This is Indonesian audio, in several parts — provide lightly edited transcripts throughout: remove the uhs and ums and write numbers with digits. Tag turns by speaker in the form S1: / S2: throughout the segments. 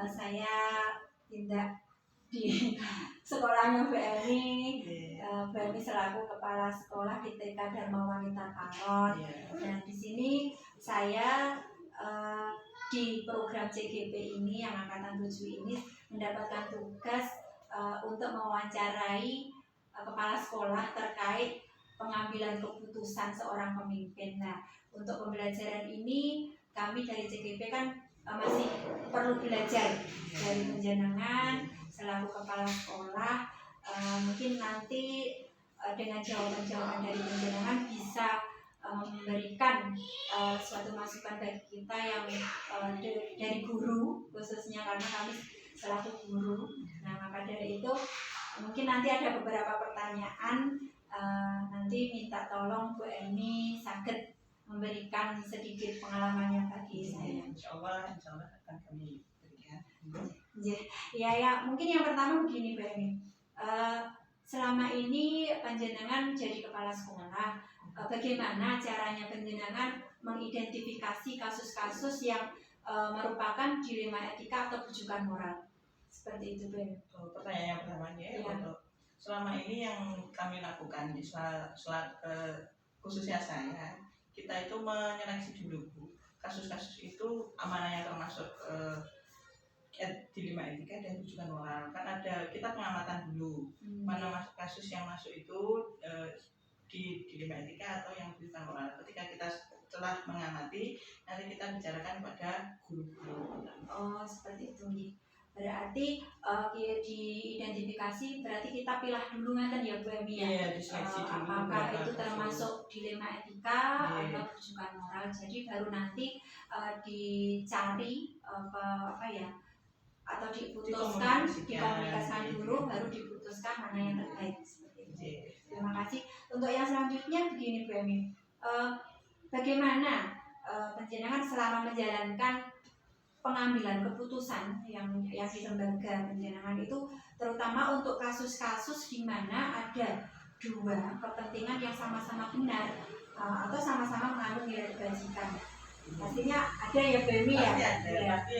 S1: saya tindak di sekolahnya Bu Emi. Bu Emi selaku kepala sekolah di TK Dharma Wanita Parot. Dan di sini saya di program CGP ini yang angkatan 7 ini mendapatkan tugas untuk mewawancarai kepala sekolah terkait pengambilan keputusan seorang pemimpin. Nah, untuk pembelajaran ini kami dari CGP kan masih perlu belajar dari penjenengan selaku kepala sekolah. Mungkin nanti dengan jawaban-jawaban dari penjenengan bisa memberikan suatu masukan bagi kita yang dari guru khususnya, karena kami selaku guru. Nah, maka dari itu mungkin nanti ada beberapa pertanyaan, nanti minta tolong Bu Emi sakit memberikan sedikit pengalamannya bagi saya.
S2: Insya Allah akan kami berikan.
S1: Ya, mungkin yang pertama begini Bu Emi. Selama ini panjenengan jadi kepala sekolah, bagaimana caranya panjenengan mengidentifikasi kasus-kasus yang merupakan dilema etika atau bujukan moral? Seperti itu, Bu.
S2: Pertanyaan yang pertama ya. Untuk selama ini yang kami lakukan di khususnya saya, kita itu menyeleksi dulu Bu. Kasus-kasus itu amanahnya termasuk dilema etika dan bujukan moral. Kan ada kita pengamatan dulu mana kasus yang masuk itu di dilema etika atau yang bujukan moral. Ketika kita telah mengamati, nanti kita bicarakan pada guru-guru.
S1: Oh, seperti itu nih. Berarti diidentifikasi, berarti kita pilah dulu ngaten ya Bu Emi ya. Apakah itu termasuk dilema etika atau bujukan moral. Jadi baru nanti dicari atau diputuskan, dikomunikasikan dulu, baru diputuskan mana yang terbaik. Seperti itu. Terima kasih. Untuk yang selanjutnya begini Bu Emi, bagaimana panjenengan selama menjalankan pengambilan keputusan yang di lembaga panjenengan itu, terutama untuk kasus-kasus di mana ada dua kepentingan yang sama-sama benar atau sama-sama mengandung nilai kebajikan. Pastinya ada ya Bu Emi ya.
S2: Pasti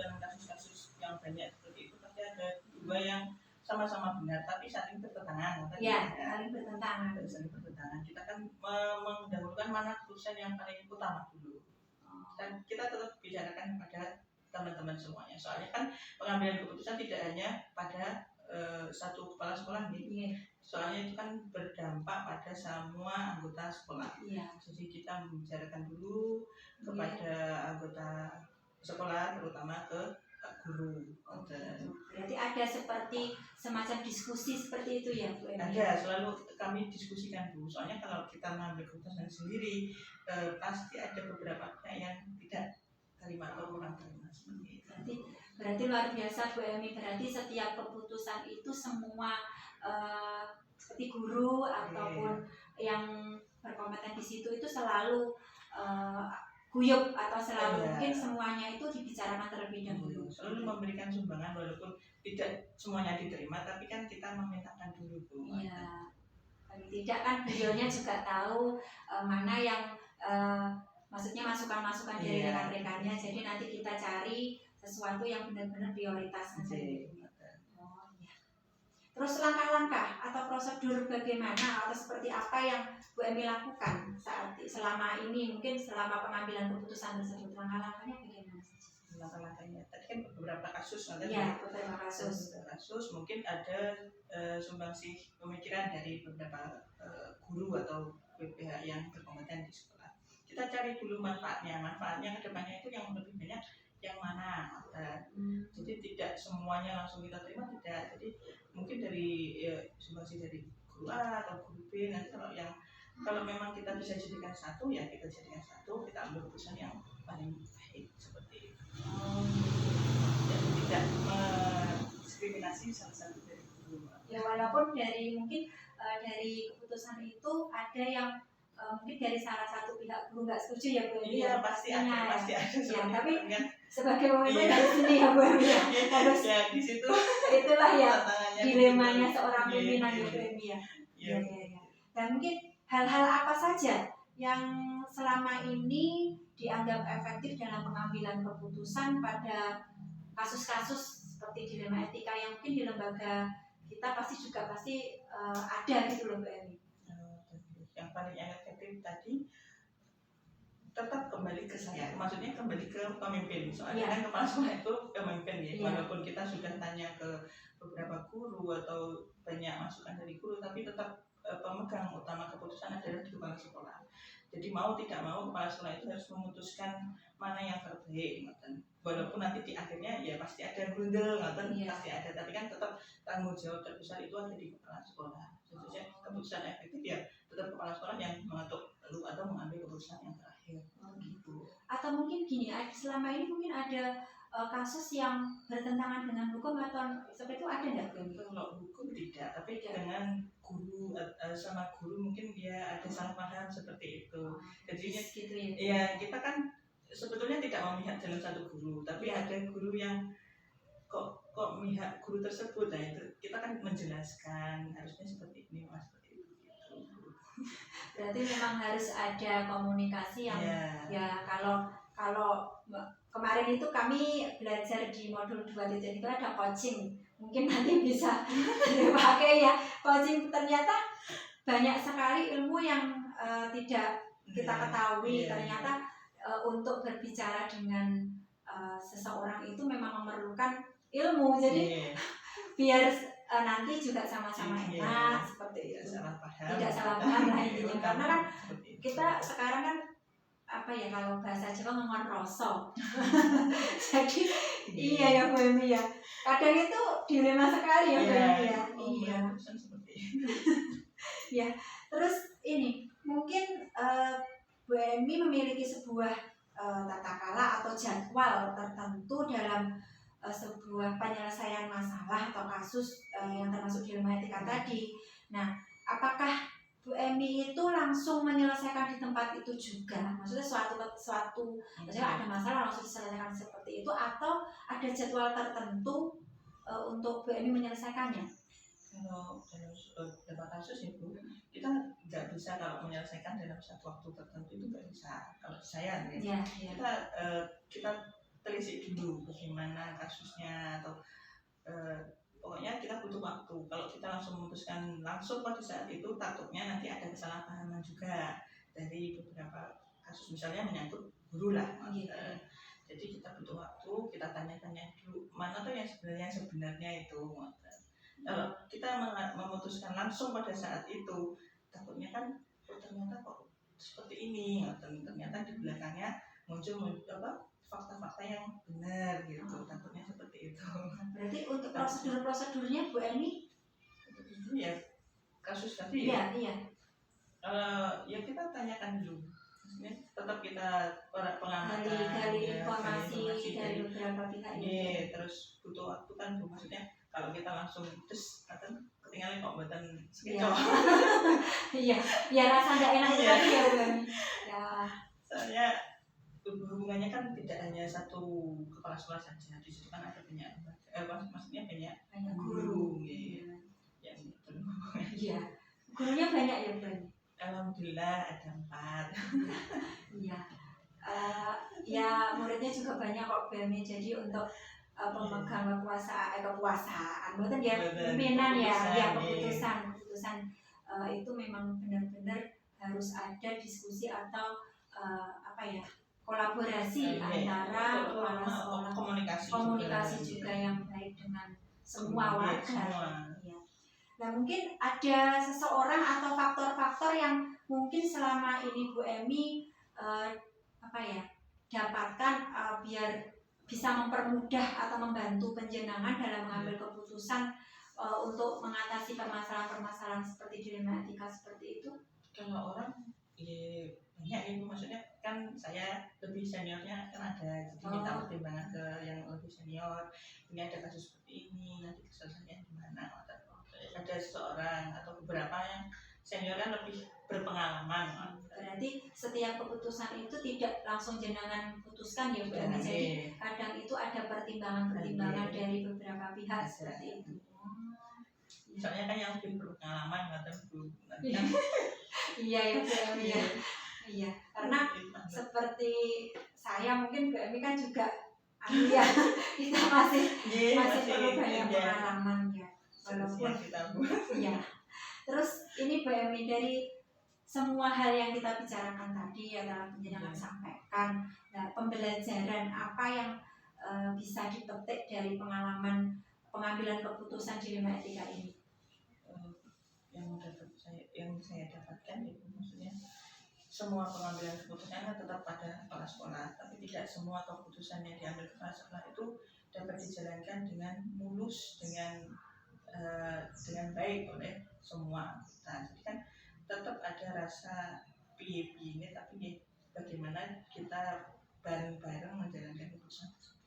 S2: dalam kasus-kasus yang banyak seperti itu pasti ada dua yang sama-sama benar tapi saling bertentangan.
S1: Saling bertentangan.
S2: Kita kan mendahulukan mana keputusan yang paling utama dulu. Dan kita tetap bicarakan pada teman-teman semuanya. Soalnya kan pengambilan keputusan tidak hanya pada satu kepala sekolah nih. Soalnya itu kan berdampak pada semua anggota sekolah. Jadi kita membicarakan dulu kepada anggota sekolah, terutama ke guru.
S1: Berarti ada seperti semacam diskusi seperti itu ya Bu Emi?
S2: Ada, selalu kami diskusikan dulu. Soalnya kalau kita mengambil keputusan sendiri, pasti ada beberapa pihak yang tidak terima atau kurang terima seperti itu.
S1: Berarti luar biasa Bu Emi. Berarti setiap keputusan itu semua seperti guru ataupun yang berkompeten di situ itu selalu guyup atau selalu mungkin semuanya itu dibicarakan terlebih dahulu.
S2: Selalu memberikan sumbangan walaupun tidak semuanya diterima, tapi kan kita memintakan dulu Bu.
S1: Iya. Paling tidak kan beliaunya juga tahu mana yang maksudnya masukan-masukan dari rekan-rekannya. Jadi nanti kita cari sesuatu yang benar-benar prioritas. Terus langkah-langkah atau prosedur bagaimana atau seperti apa yang Bu Emi lakukan selama ini, mungkin selama pengambilan keputusan tersebut, langkah-langkahnya bagaimana saja?
S2: Langkah-langkahnya tadi kan beberapa kasus.
S1: Beberapa
S2: kasus mungkin ada sumbangsih pemikiran dari beberapa guru atau pihak yang berkompeten di sekolah. Kita cari dulu manfaatnya ke depannya itu yang lebih banyak yang mana. Jadi tidak semuanya langsung kita terima, tidak. Jadi mungkin dari sumbangsih dari guru A atau guru B. Nanti kalau memang kita bisa jadikan satu, ya kita jadikan satu, kita ambil keputusan yang paling baik seperti itu. Jadi tidak mendiskriminasi salah satu dari guru.
S1: Ya walaupun dari mungkin dari keputusan itu ada yang mungkin dari salah satu pihak guru nggak setuju ya Bu Emi.
S2: Iya pasti ada.
S1: Ya, tapi sebagai pemimpin dari sini ya Bu Emi harus
S2: di situ
S1: itulah ya dilemanya seorang pimpinan ya Bu Emi ya. Dan mungkin hal-hal apa saja yang selama ini dianggap efektif dalam pengambilan keputusan pada kasus-kasus seperti dilema etika yang mungkin di lembaga kita pasti ada gitu loh Mbak Emi.
S2: Yang paling efektif tadi tetap kembali ke saya, maksudnya kembali ke pemimpin. Soalnya kan kepala sekolah itu pemimpin ya. Walaupun kita sudah tanya ke beberapa guru atau banyak masukan dari guru, tapi tetap pemegang utama keputusan adalah di kepala sekolah. Jadi mau tidak mau kepala sekolah itu harus memutuskan mana yang terbaik. Walaupun nanti di akhirnya ya pasti ada gundel, pasti ada, tapi kan tetap tanggung jawab terbesar itu ada di kepala sekolah. Jadi keputusan efektif ya tetap kepala sekolah yang mengatur atau mengambil keputusan yang terakhir. Gitu.
S1: Atau mungkin gini, selama ini mungkin ada kasus yang bertentangan dengan hukum atau seperti itu ada nggak?
S2: Kalau hukum tidak, tapi dengan guru sama guru mungkin dia ada salah paham seperti itu. Jadi
S1: gitu ya.
S2: Ya kita kan sebetulnya tidak memihak dalam satu guru, tapi ada guru yang kok memihak guru tersebut. Nah itu kita kan menjelaskan harusnya seperti ini mas, seperti itu.
S1: Berarti memang harus ada komunikasi yang ya kalau kemarin itu kami belajar di modul 2.3 ada coaching, mungkin nanti bisa dipakai ya. Coaching ternyata banyak sekali ilmu yang tidak kita ketahui. Ternyata untuk berbicara dengan seseorang itu memang memerlukan ilmu, jadi biar nanti juga sama-sama enak seperti itu, tidak salah paham lah intinya. Karena kan kita sekarang kan apa ya, kalau bahasa Jawa ngon rosok. Jadi iya ya Bu Emi ya, kadang itu dilema sekali ya Bu Emi ya. Iya. Ya, terus ini mungkin Bu Emi memiliki sebuah tata kelola atau jadwal tertentu dalam sebuah penyelesaian masalah atau kasus yang termasuk dilema etika tadi. Nah, apakah Bu Emi itu langsung menyelesaikan di tempat itu juga? Maksudnya maksudnya ada masalah langsung diselesaikan seperti itu, atau ada jadwal tertentu untuk Bu Emi menyelesaikannya?
S2: Kalau dalam kasus itu kita nggak bisa kalau menyelesaikan dalam satu waktu tertentu, itu nggak bisa. Kalau saya kita telisik dulu bagaimana kasusnya, atau pokoknya kita butuh waktu. Kalau kita langsung memutuskan langsung pada saat itu, takutnya nanti ada kesalahpahaman juga dari beberapa kasus, misalnya menyangkut guru lah. Jadi kita butuh waktu, kita tanya-tanya dulu mana tuh yang sebenarnya itu. Kalau kita memutuskan langsung pada saat itu, takutnya kan ternyata kok seperti ini, ternyata di belakangnya muncul fakta-fakta yang benar gitu. Takutnya seperti itu.
S1: Berarti untuk prosedurnya Bu Emi
S2: itu ya kasus tadi ya.
S1: Iya.
S2: Ya kita tanyakan dulu. Maksudnya tetap kita pengamatan,
S1: gali informasi dari beberapa pihak.
S2: Terus butuh waktu kan, maksudnya kalau kita langsung terus ketinggalan kok buatan sketch.
S1: Iya, biar rasa nggak enak tadi ya Bu Emi. Ya.
S2: Soalnya hubungannya kan tidak hanya satu kepala sekolah saja, di situ kan ada banyak maksudnya banyak guru yang
S1: Iya, gurunya banyak ya Bu Emi?
S2: Alhamdulillah ada 4.
S1: Iya, ya muridnya juga banyak kok Bu Emi. Jadi untuk pemegang kekuasaan, bukan ya pimpinan ya keputusan itu memang benar-benar harus ada diskusi atau kolaborasi antara kepala sekolah, komunikasi juga yang baik dengan semua warga. Ya. Nah mungkin ada seseorang atau faktor-faktor yang mungkin selama ini Bu Emi dapatkan biar bisa mempermudah atau membantu penjenengan dalam mengambil keputusan untuk mengatasi permasalahan-permasalahan seperti dilema etika seperti itu.
S2: Kalau orang banyak itu, maksudnya kan saya lebih seniornya kan ada, jadi minta pertimbangan ke yang lebih senior, ini ada kasus seperti ini, nanti keselesaiannya gimana. Ada seseorang atau beberapa yang senior kan lebih berpengalaman.
S1: Berarti setiap keputusan itu tidak langsung jenengan putuskan ya Bu Emi. Jadi kadang itu ada pertimbangan-pertimbangan dari beberapa pihak seperti itu.
S2: Soalnya kan yang lebih berpengalaman kan belum.
S1: Iya ya Bu Emi ya. Iya, karena seperti saya mungkin Bu Emi kan juga ya kita masih
S2: Iya,
S1: perlu banyak
S2: iya.
S1: pengalaman ya. Walaupun
S2: Siap kita buat.
S1: ya. Terus ini Mbak Emi, dari semua hal yang kita bicarakan tadi ya dalam penjelasan sampaikan, nah, pembelajaran apa yang bisa dipetik dari pengalaman pengambilan keputusan dilema etika ini?
S2: Yang saya dapatkan itu maksudnya semua pengambilan keputusan kan tetap pada kepala sekolah, tapi tidak semua keputusan yang diambil kepala sekolah itu dapat dijalankan dengan mulus, dengan baik oleh semua. Nah, jadi kan tetap ada rasa piye-piye ini, tapi bagaimana kita bareng-bareng menjalankan keputusan tersebut.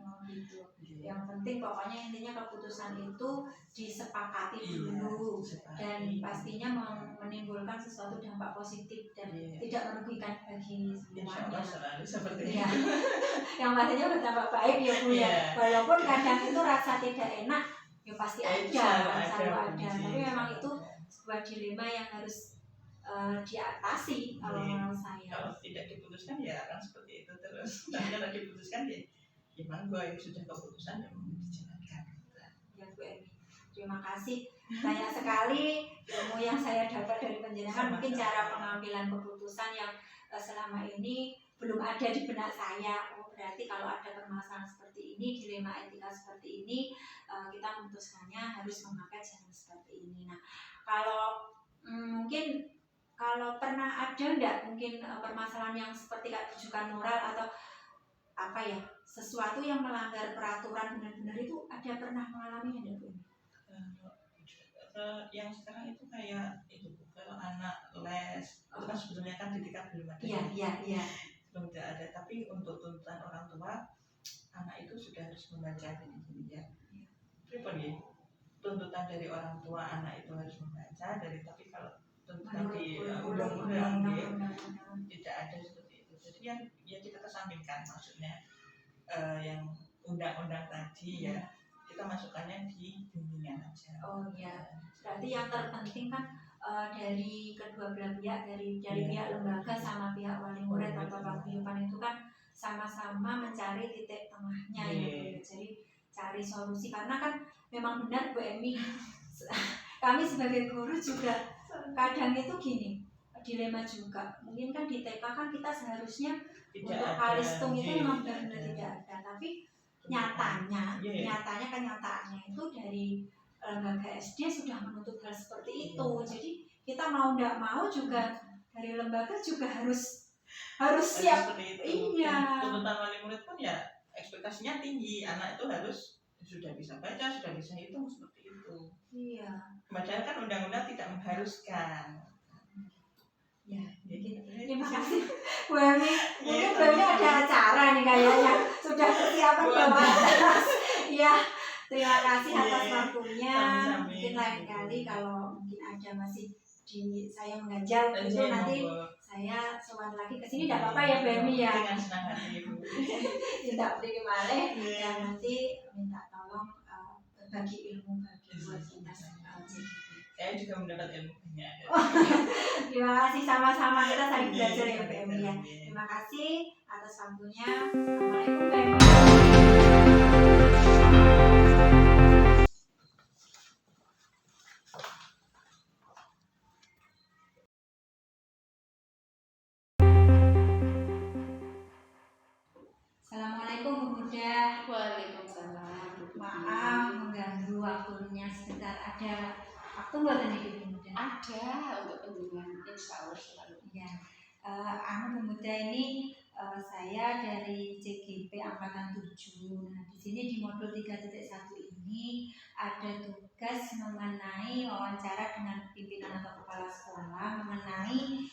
S1: Oh, gitu. Yang penting pokoknya intinya keputusan itu disepakati dulu, dan pastinya menimbulkan sesuatu dampak positif dan tidak merugikan bagi semuanya.
S2: Seperti
S1: ya. Yang pastinya berdampak baik ya Bu ya. Walaupun kadang itu rasa tidak enak ya pasti selalu ada. Tapi memang itu sebuah dilema yang harus diatasi kalau menurut saya.
S2: Kalau tidak diputuskan ya akan seperti itu terus. Tapi kalau diputuskan ya gimana yang sudah keputusan yang mau dijalankan.
S1: Ya Bu Emi, terima kasih banyak sekali ilmu yang saya dapat dari penjelasan. Mungkin cara pengambilan keputusan yang selama ini belum ada di benak saya. Oh, berarti kalau ada permasalahan seperti ini, dilema etika seperti ini, kita memutuskannya harus memakai jalan seperti ini. Nah, kalau mungkin kalau pernah ada enggak mungkin permasalahan yang seperti kayak rujukan moral atau apa ya, sesuatu yang melanggar peraturan benar-benar itu ada pernah mengalami enggak Bu?
S2: Yang sekarang itu kayak itu kalau anak les itu kan sebetulnya kan didikan belum ada.
S1: Iya.
S2: Belum ada, tapi untuk tuntutan orang tua anak itu sudah harus membaca ini ya. Pripun ya? Tuntutan dari orang tua anak itu harus membaca, tapi kalau tuntutan di undang-undang tidak ada seperti itu. Jadi yang kita kesampingkan maksudnya yang undang-undang tadi ya kita masukkannya di bimbingan aja.
S1: Oh iya, berarti yang terpenting kan dari kedua belah pihak, dari pihak lembaga sama pihak wali murid atau paguyuban itu kan sama-sama mencari titik tengahnya ya. Jadi cari solusi, karena kan memang benar Bu Emi, kami sebagai guru juga kadang itu gini, dilema juga. Mungkin kan di TK kan kita seharusnya tidak untuk kalistung itu memang benar-benar tidak ada, tapi kenyataannya itu dari lembaga SD sudah menuntut hal seperti itu. Jadi kita mau tidak mau juga dari lembaga juga harus siap. Iya.
S2: Tuntutan wali murid pun ya ekspektasinya tinggi, anak itu harus sudah bisa baca, sudah bisa hitung seperti itu.
S1: Iya.
S2: Padahal kan undang-undang tidak mengharuskan.
S1: Ya, terima kasih Bu Emi. Mungkin Bu Emi ada acara nih kayaknya, sudah persiapan bawa atas. Ya, terima kasih atas waktunya. Mungkin lain kali kalau mungkin ada masih saya mengajar itu nanti saya sowan lagi ke sini, tidak apa-apa ya Bu Emi ya.
S2: Dengan senang hati Bu.
S1: Tidak beri malih ya, nanti minta tolong berbagi ilmu bagi buat kita.
S2: Saya juga mendapat ilmu banyak.
S1: Terima kasih, sama-sama kita saling belajar ya Bu Emi ya. Terima kasih atas waktunya. Assalamualaikum Bu Emi. Assalamualaikum Bu Muda.
S3: Waalaikumsalam.
S1: Maaf mengganggu waktunya sebentar, ada waktu buat ini Bu Muda?
S3: Ada untuk penjelasan, insya Allah selalu.
S1: Ya, Bu Muda, ini saya dari CGP Angkatan 7. Nah, di sini di modul 3.1 ini ada tugas mengenai wawancara dengan pimpinan atau kepala sekolah mengenai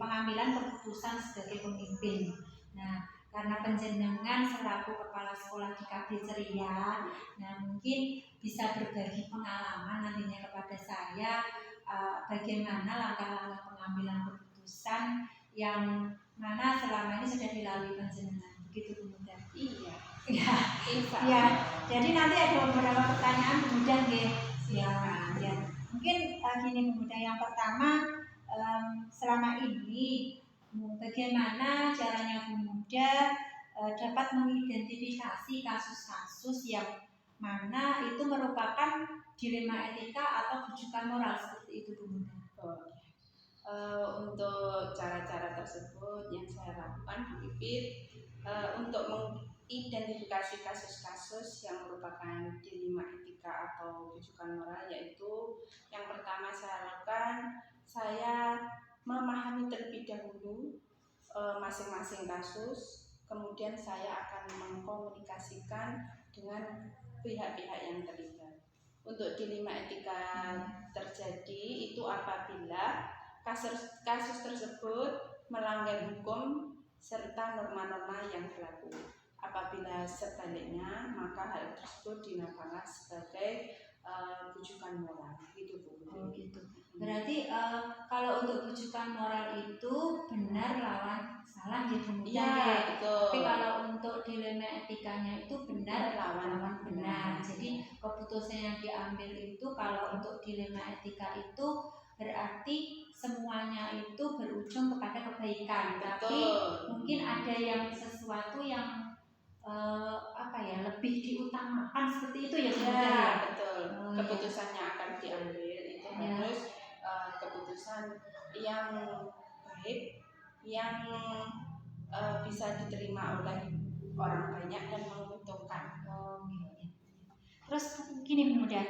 S1: pengambilan keputusan sebagai pemimpin. Nah, karena penjenengan selaku kepala sekolah di KB Ceria, nah mungkin bisa berbagi pengalaman nantinya kepada saya bagaimana langkah-langkah pengambilan keputusan yang mana selama ini sudah dilalui penjenengan, begitu Bu Muda?
S3: Iya.
S1: Ya. Jadi nanti ada beberapa pertanyaan Bu Muda nggih. Ya. Mungkin gini Bu Muda, yang pertama selama ini bagaimana caranya Bu Muda dapat mengidentifikasi kasus-kasus yang mana itu merupakan dilema etika atau rujukan moral seperti itu Bu Muda.
S3: Untuk cara-cara tersebut yang saya lakukan Bibit untuk mengidentifikasi kasus-kasus yang merupakan dilema etika atau rujukan moral, yaitu yang pertama saya lakukan, saya memahami terlebih dahulu masing-masing kasus, kemudian saya akan mengkomunikasikan dengan pihak-pihak yang terlibat. Untuk dilema etika terjadi itu apabila kasus tersebut melanggar hukum serta norma-norma yang berlaku. Apabila sebaliknya, maka hal tersebut dinamakan sebagai rujukan moral. Gitu Bu.
S1: Oh gitu. Berarti kalau untuk rujukan moral itu benar lawan salah gitu.
S3: Iya, betul.
S1: Tapi kalau untuk dilema etikanya itu benar lawan benar. Jadi keputusan yang diambil itu kalau untuk dilema etika itu berarti semuanya itu berujung kepada kebaikan.
S3: Betul.
S1: Tapi mungkin ada yang sesuatu yang lebih diutamakan seperti itu ya Bu.
S3: Ya, betul.
S1: Oh,
S3: keputusannya akan diambil itu harus keputusan yang baik, yang bisa diterima oleh orang banyak dan menguntungkan.
S1: Oh, gitu. Terus gini Bu Muda,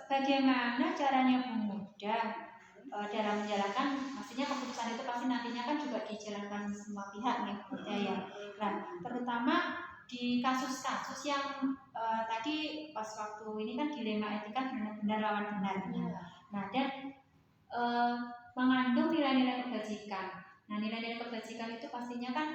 S1: bagaimana caranya Bu Muda dalam menjalankan, maksudnya keputusan itu pasti nantinya kan juga dijalankan semua pihak nih Bu Muda ya. Nah, terutama di kasus-kasus yang tadi pas waktu ini kan dilema etika benar-benar lawan benar. Nah, dan mengandung nilai-nilai kebajikan. Nah, nilai-nilai kebajikan itu pastinya kan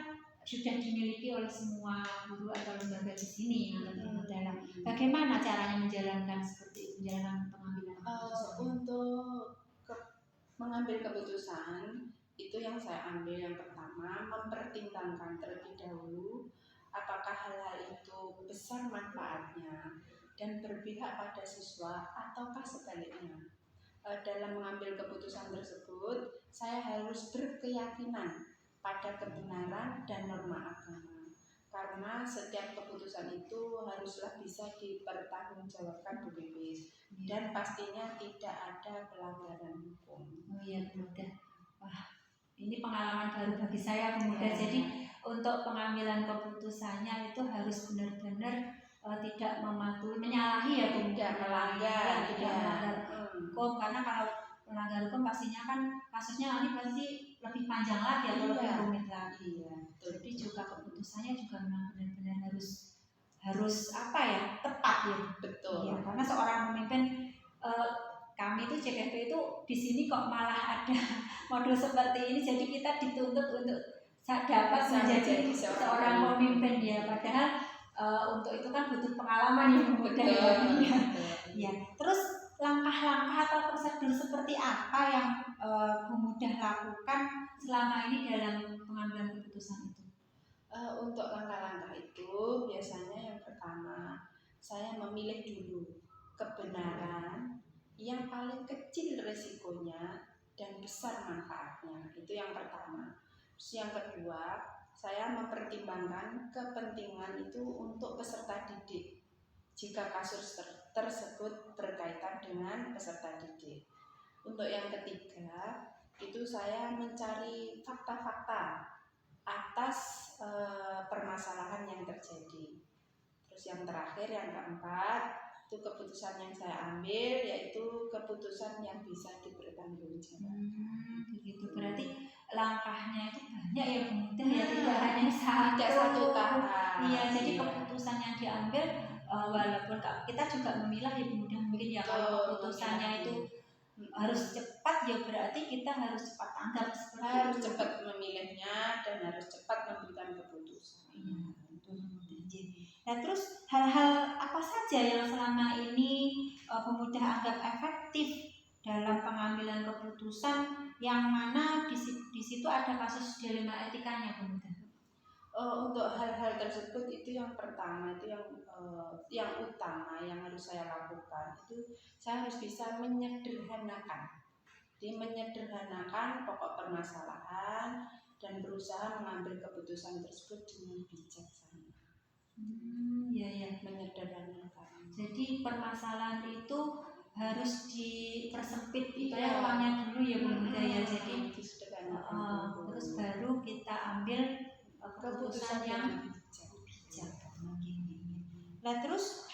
S1: sudah dimiliki oleh semua guru atau lembaga di sini dalam. Bagaimana caranya menjalankan seperti itu, menjalankan pengambilan keputusan?
S3: Untuk mengambil keputusan itu yang saya ambil yang pertama, mempertimbangkan terlebih dahulu apakah hal-hal itu besar manfaatnya dan berpihak pada siswa ataukah sebaliknya. Dalam mengambil keputusan tersebut, saya harus berkeyakinan pada kebenaran dan norma agama. Karena setiap keputusan itu haruslah bisa dipertanggungjawabkan Bu Bibit, dan pastinya tidak ada pelanggaran hukum.
S1: Oh iya Bu Muda. Wah, ini pengalaman baru bagi saya Bu Muda. Jadi untuk pengambilan keputusannya itu harus benar-benar tidak mematuhi, menyalahi ya Bu.
S3: Tidak melanggar,
S1: tidak melanggar hukum, karena kalau melanggar hukum pastinya kan kasusnya nanti pasti lebih panjang lagi atau lebih rumit lagi. Jadi juga keputusannya juga memang benar-benar harus tepat ya.
S3: Betul.
S1: Ya, karena seorang pemimpin kami itu JKP itu di sini kok malah ada modul seperti ini, jadi kita dituntut untuk dapat menjadi seorang pemimpin ya, padahal untuk itu kan butuh pengalaman yang mudah ya. Terus langkah-langkah atau prosedur seperti apa yang Bu Muda lakukan selama ini dalam pengambilan keputusan itu?
S3: Untuk langkah-langkah itu biasanya yang pertama saya memilih dulu kebenaran yang paling kecil risikonya dan besar manfaatnya, itu yang pertama. Terus yang kedua, saya mempertimbangkan kepentingan itu untuk peserta didik jika kasus tersebut berkaitan dengan peserta didik. Untuk yang ketiga, itu saya mencari fakta-fakta atas permasalahan yang terjadi. Terus yang terakhir, yang keempat, itu keputusan yang saya ambil yaitu keputusan yang bisa dipertanggungjawabkan.
S1: Begitu. Berarti langkahnya itu banyak ya Bu Muda ya, tidak hanya satu
S3: tahap.
S1: Iya, jadi keputusan yang diambil walaupun kita juga memilah ya Bu Muda, mungkin ya kalau keputusannya itu harus cepat ya berarti kita harus cepat tanggap seperti
S3: harus
S1: itu.
S3: Cepat memilihnya dan harus cepat memberikan keputusan.
S1: Nah, terus hal-hal apa saja yang selama ini Bu Muda anggap efektif dalam pengambilan keputusan yang mana di situ ada kasus dilema etikanya Bu Muda?
S3: Untuk hal-hal tersebut itu yang pertama, itu yang utama yang harus saya lakukan itu saya harus bisa menyederhanakan. Jadi menyederhanakan pokok permasalahan dan berusaha mengambil keputusan tersebut dengan bijaksana.
S1: Ya.
S3: Menyederhanakan.
S1: Jadi permasalahan itu harus dipersempit itu
S3: Iya.
S1: ya ruangnya dulu ya Bu Muda ya. Jadi
S3: Disederhanakan dulu.
S1: terus baru kita ambil keputusan yang bijak. Nah terus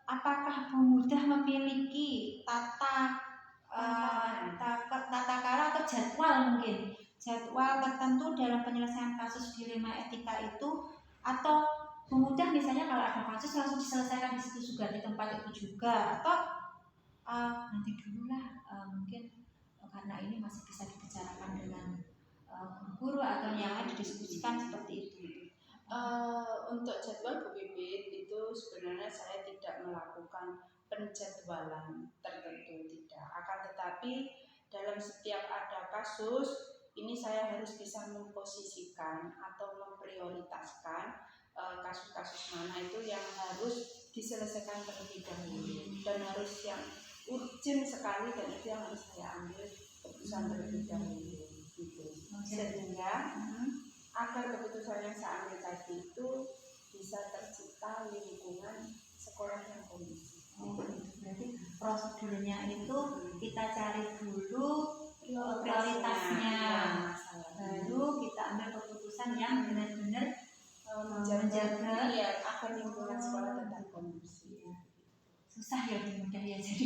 S1: apakah Bu Muda memiliki tata cara atau jadwal tertentu dalam penyelesaian kasus dilema etika itu, atau Bu Muda misalnya kalau ada kasus langsung diselesaikan di situ juga, di tempat itu juga, atau nanti dulu lah, mungkin karena ini masih bisa dibicarakan dengan guru atau yang lain didiskusikan seperti itu.
S3: Untuk jadwal Bu Bibit itu sebenarnya saya tidak melakukan penjadwalan tertentu, tidak. Akan tetapi dalam setiap ada kasus ini saya harus bisa memposisikan atau memprioritaskan kasus-kasus mana itu yang harus diselesaikan terlebih dahulu dan harus yang urgent sekali, dan itu yang harus saya ambil keputusan terlebih dahulu gitu. Sehingga agar keputusan yang saya ambil tadi itu bisa tercipta lingkungan sekolah yang kondusif.
S1: Berarti prosedurnya itu kita cari dulu prioritasnya, baru kita ambil keputusan yang benar-benar menjaga
S3: agar lingkungan sekolah tetap kondusif.
S1: Susah ya Bu Muda ya, jadi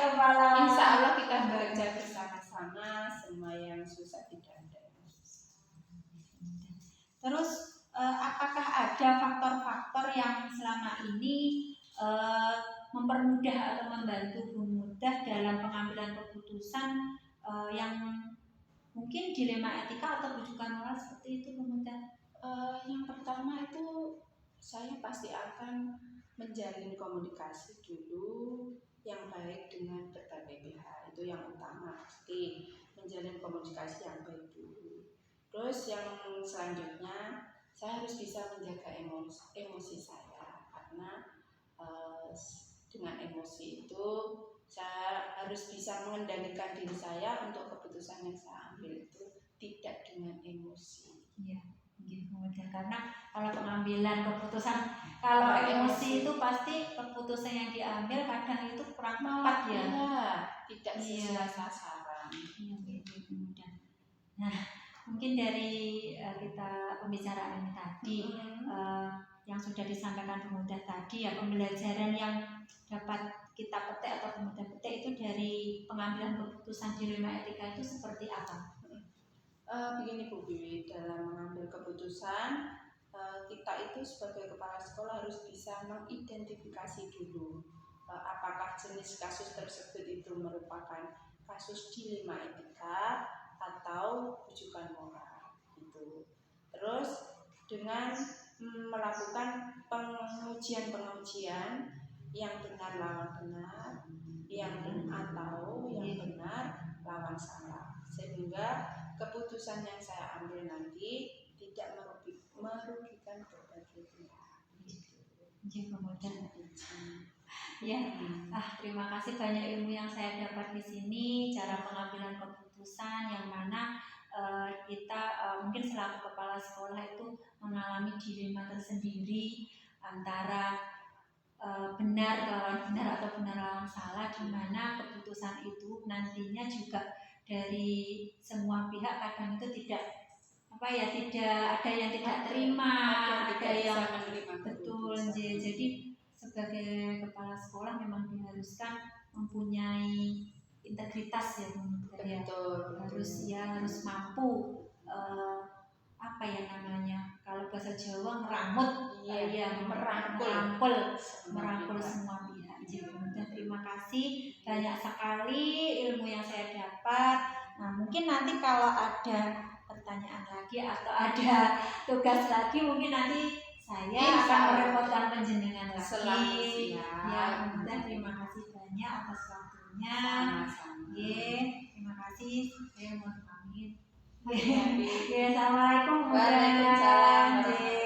S1: kepala.
S3: Insya Allah kita baca bersama-sama, semua yang susah tidak ada.
S1: Terus apakah ada faktor-faktor yang selama ini mempermudah atau membantu Bu Muda dalam pengambilan keputusan yang mungkin dilema etika atau rujukan moral seperti itu Bu Muda?
S3: Yang pertama itu saya pasti akan menjalin komunikasi dulu yang baik dengan berbagai pihak, itu yang utama, pasti menjalin komunikasi yang baik dulu. Terus yang selanjutnya saya harus bisa menjaga emosi saya, karena dengan emosi itu saya harus bisa mengendalikan diri saya untuk keputusan yang saya ambil itu tidak dengan emosi.
S1: Iya, gitu. Karena kalau pengambilan keputusan kalau emosi itu pasti keputusan yang diambil kadang itu kurang tepat ya.
S3: Tidak sesuai sasaran.
S1: Iya, gitu. Nah, mungkin dari kita pembicaraan ini tadi yang sudah disampaikan Bu Muda tadi ya, pembelajaran yang dapat kita petik atau Bu Muda petik itu dari pengambilan keputusan dilema etika itu seperti apa?
S3: Begini Bu Bibi, dalam mengambil keputusan kita itu sebagai kepala sekolah harus bisa mengidentifikasi dulu apakah jenis kasus tersebut itu merupakan kasus dilema etika atau rujukan moral gitu. Terus dengan melakukan pengujian yang benar lawan benar, yang atau yang benar lawan salah, sehingga keputusan yang saya ambil nanti tidak merugikan berbagai pihak.
S1: Kemudian ya, terima kasih banyak ilmu yang saya dapat di sini, cara pengambilan keputusan yang mana kita mungkin selaku kepala sekolah itu mengalami dilema tersendiri antara benar lawan benar atau benar lawan salah, di mana keputusan itu nantinya juga dari semua pihak kadang itu tidak ada yang tidak terima, ada yang betul. Jadi sebagai kepala sekolah memang diharuskan mempunyai integritas ya, harus mampu kalau bahasa Jawa ngeramut, merangkul semua pihak. Dan terima kasih banyak sekali ilmu yang saya dapat. Nah, mungkin nanti kalau ada pertanyaan lagi atau ada tugas lagi, mungkin nanti saya akan merepotkan panjenengan lagi. Ya, dan terima kasih banyak atas waktunya. Terima kasih. Saya mohon pamit. Assalamualaikum warahmatullahi wabarakatuh.